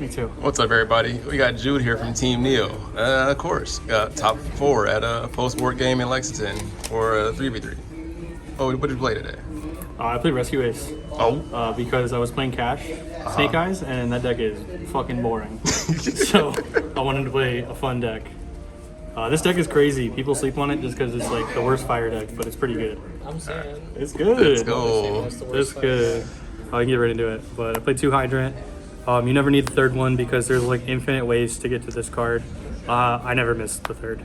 Me too. What's up, everybody? We got Jude here from Team Neo. Of course, got top 4 at a post-sport game in Lexington for a 3v3. Oh, what did you play today? I played Rescue Ace. Oh. Because I was playing Cash, Snake Eyes, and that deck is fucking boring. So I wanted to play a fun deck. This deck is crazy. People sleep on it just because it's like the worst fire deck, but it's pretty good. I'm saying. It's good. Let's go. It's good. I can get right into it. But I played 2 Hydrant. You never need the third one because there's like infinite ways to get to this card. I never missed the third.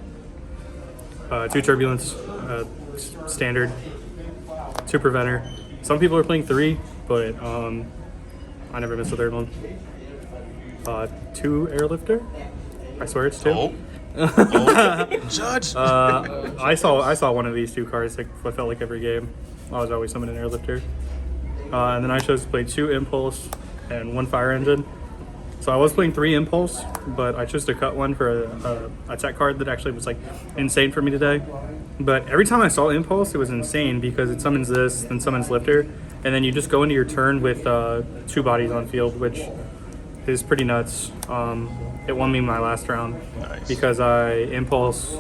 2 Turbulence, standard. 2 Preventer. Some people are playing 3, but I never missed the third one. 2 Airlifter. I swear it's 2. Oh. Judge. I saw one of these 2 cards like I felt like every game. I was always summoning Airlifter. And then I chose to play 2 Impulse and 1 Fire Engine. So I was playing 3 Impulse, but I chose to cut one for a tech card that actually was like insane for me today. But every time I saw Impulse, it was insane because it summons this, then summons Lifter, and then you just go into your turn with 2 bodies on field, which is pretty nuts. It won me my last round. Nice. Because I Impulse,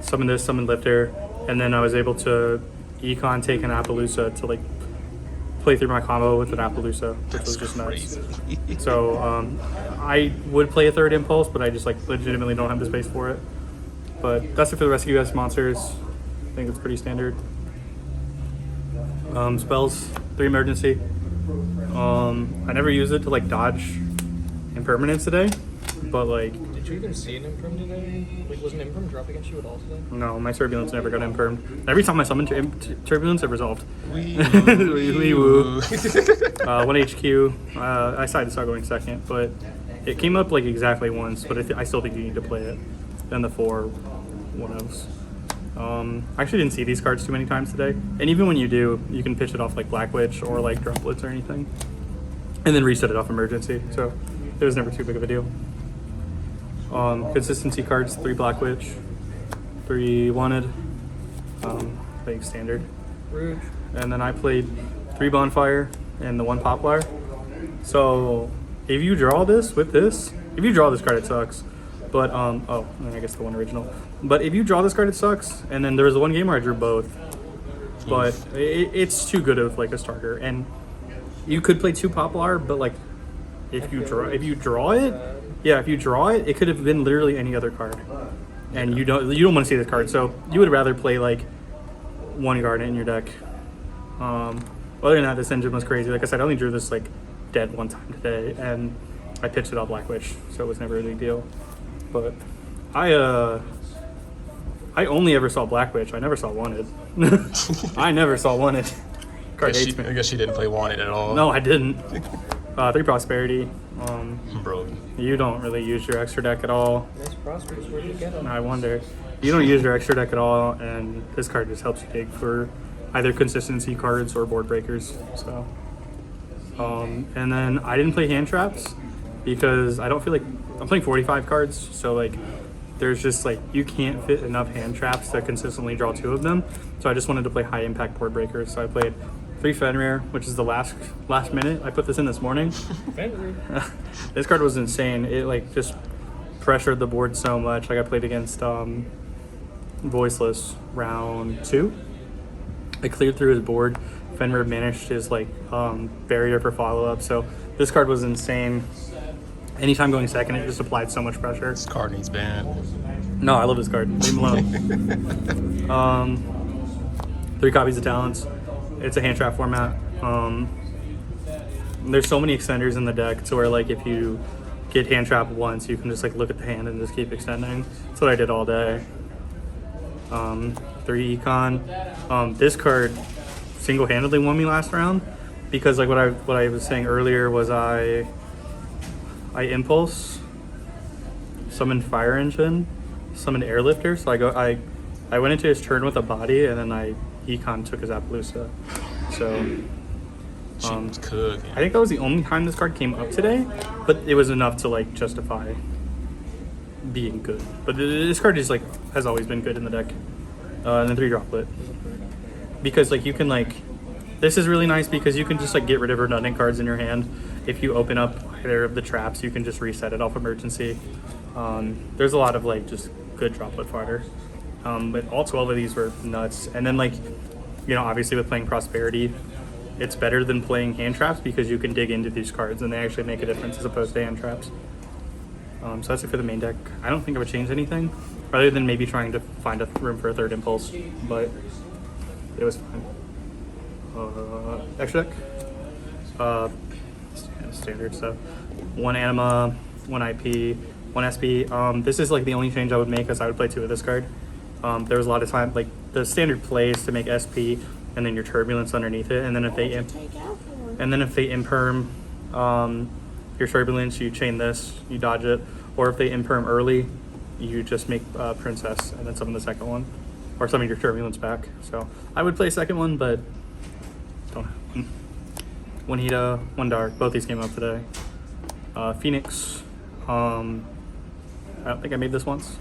summoned this, summoned Lifter, and then I was able to Econ take an Appaloosa to like play through my combo with an Appaloosa, which was just nuts. So I would play a 3rd Impulse, but I just like legitimately don't have the space for it. But that's it for the Rescue S monsters. I think it's pretty standard. Spells, 3 Emergency. I never use it to like dodge impermanence today, but like. Did you even see an Imperm today? Like, was an Imperm drop against you at all today? No, my Turbulence never got Impermed. Every time I summoned Turbulence, it resolved. WeeWooWeeWoo. 1 HQ. I decided to start going second, but it came up like exactly once, but I still think you need to play it. Then the 4 1-ofs. I actually didn't see these cards too many times today. And even when you do, you can pitch it off like Black Witch or like Droplets or anything. And then reset it off Emergency. So it was never too big of a deal. Consistency cards, 3 Black Witch, 3 Wanted, playing standard. Rouge. And then I played 3 Bonfire and the 1 Poplar. So if you draw this with this, if you draw this card, it sucks. But, and I guess the 1 original. But if you draw this card, it sucks. And then there was 1 game where I drew both. But it's too good of like a starter. And you could play 2 Poplar, but like if you draw it, it could have been literally any other card. And you don't want to see this card. So you would rather play like 1 Garnet in your deck. Other than that, this engine was crazy. Like I said, I only drew this like dead 1 time today, and I pitched it off Black Witch, so it was never a big deal. But I only ever saw Black Witch. I never saw Wanted. I never saw Wanted. Card hates me. I guess she didn't play Wanted at all. No, I didn't. 3 Prosperity. Bro. You don't really use your extra deck at all. Nice Prospers, where'd you get them? I wonder. You don't use your extra deck at all, and this card just helps you dig for either consistency cards or board breakers. So, and then I didn't play hand traps because I don't feel like I'm playing 45 cards. So like, there's just like you can't fit enough hand traps to consistently draw 2 of them. So I just wanted to play high impact board breakers. So I played 3 Fenrir, which is the last minute. I put this in this morning. This card was insane. It like just pressured the board so much. Like I played against Voiceless round 2. I cleared through his board. Fenrir managed his like barrier for follow-up. So this card was insane. Anytime going second, it just applied so much pressure. This card needs banned. No, I love this card. Leave him alone. 3 copies of Talents. It's a hand trap format. There's so many extenders in the deck to where like if you get hand trap once, you can just like look at the hand and just keep extending. That's what I did all day. 3 Econ. This card single-handedly won me last round because like what I was saying earlier was I Impulse, summoned Fire Engine, summoned Airlifter. So I went into his turn with a body, and then I Econ took his Appaloosa. So cooking. I think that was the only time this card came up today, but it was enough to like justify being good. But this card is like has always been good in the deck. And then 3 Droplet. Because like you can like, this is really nice because you can just like get rid of redundant cards in your hand if you open up either of the traps, you can just reset it off emergency. There's a lot of like just good droplet fodder. But all 12 of these were nuts. And then like, you know, obviously with playing Prosperity, it's better than playing hand traps because you can dig into these cards and they actually make a difference as opposed to hand traps. So that's it for the main deck. I don't think I would change anything other than maybe trying to find a room for a third impulse, but it was fine. Extra deck. Standard stuff. 1 Anima, 1 IP, 1 SP. This is like the only change I would make because I would play 2 of this card. There was a lot of time, like the standard plays to make SP and then your Turbulence underneath it, and then if they imperm your Turbulence, you chain this, you dodge it, or if they imperm early, you just make Princess and then summon the second one, or summon your Turbulence back. So I would play second one, but don't have one. 1 Hita, 1 Dark. Both these came up today. Phoenix. I don't think I made this once.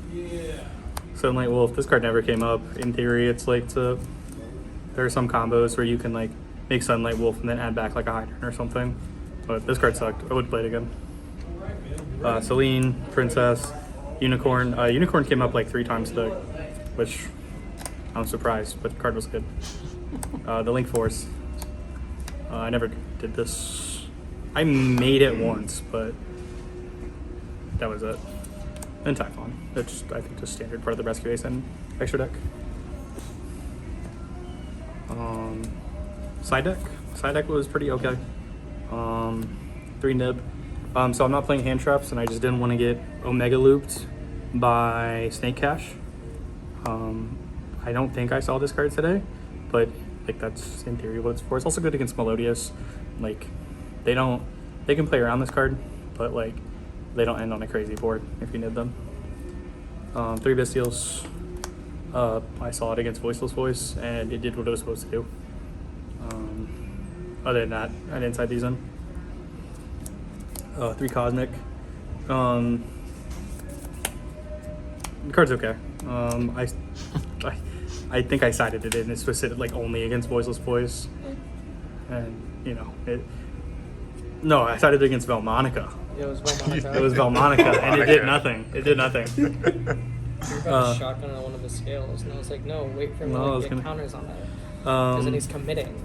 Sunlight Wolf. This card never came up. In theory, it's like there are some combos where you can like make Sunlight Wolf and then add back like a Hydrant or something. But this card sucked. I would play it again. Celine, Princess, Unicorn. Unicorn came up like 3 times today, which I'm surprised, but the card was good. The Link Force. I never did this. I made it once, but that was it. And Typhon. That's, I think, just standard part of the Rescue Ace and extra deck. Side deck. Side deck was pretty okay. 3 nib. So I'm not playing hand traps, and I just didn't want to get Omega looped by Snake Cash. I don't think I saw this card today, but like that's in theory what it's for. It's also good against Melodious. Like they can play around this card, but like they don't end on a crazy board if you nib them. 3 Bestials. I saw it against Voiceless Voice, and it did what it was supposed to do. Other than that, I didn't side these in. 3 Cosmic. The card's okay. I think I sided it in. It's specific, like only against Voiceless Voice, and you know it. No, I sided it against Velmonica. Yeah, it was Velmonica. It was Velmonica, and it did nothing. It did nothing. You got a shotgun on one of the scales, and I was like, no, wait for him to get counters on that. Because then he's committing.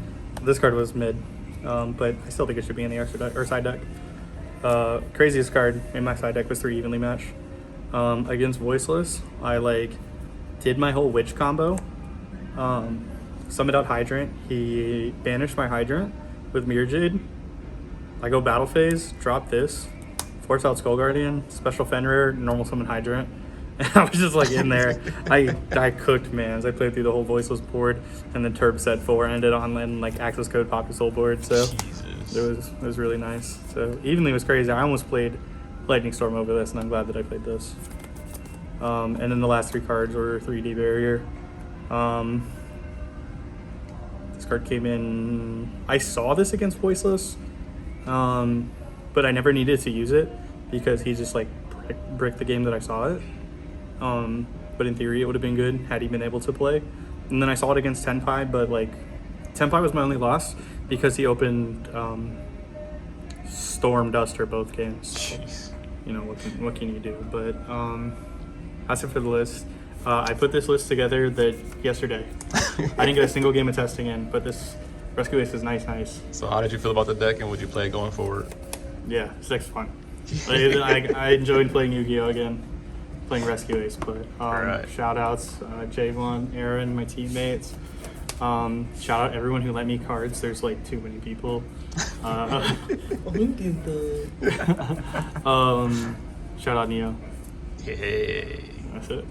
This card was mid, but I still think it should be in the extra deck or side deck. Craziest card in my side deck was 3 Evenly Match. Against Voiceless, I like did my whole Witch combo. Summoned out Hydrant. He banished my Hydrant with Mirror Jade. I go Battle Phase, drop this, force out Skull Guardian, Special Fenrir, normal summon Hydrant. And I was just like in there. I cooked mans. I played through the whole Voiceless board, and then Turb set 4 ended on letting like access code pop your soul board. So it was really nice. So Evenly was crazy. I almost played Lightning Storm over this, and I'm glad that I played this. And then the last 3 cards were 3D Barrier. This card came in. I saw this against Voiceless, but I never needed to use it because he just like bricked the game that I saw it. But in theory, it would have been good had he been able to play. And then I saw it against Tenpai, but like Tenpai was my only loss because he opened Storm Duster both games. Jeez. You know, what can you do? But that's it for the list. I put this list together yesterday. I didn't get a single game of testing in, but this Rescue Ace is nice. So how did you feel about the deck, and would you play it going forward? Yeah, this deck's fun. I enjoyed playing Yu-Gi-Oh! Again, playing Rescue Ace, but Alright. shout outs, Javon, Aaron, my teammates. Shout out everyone who lent me cards. There's like too many people. Shout out Neo. Hey. That's it.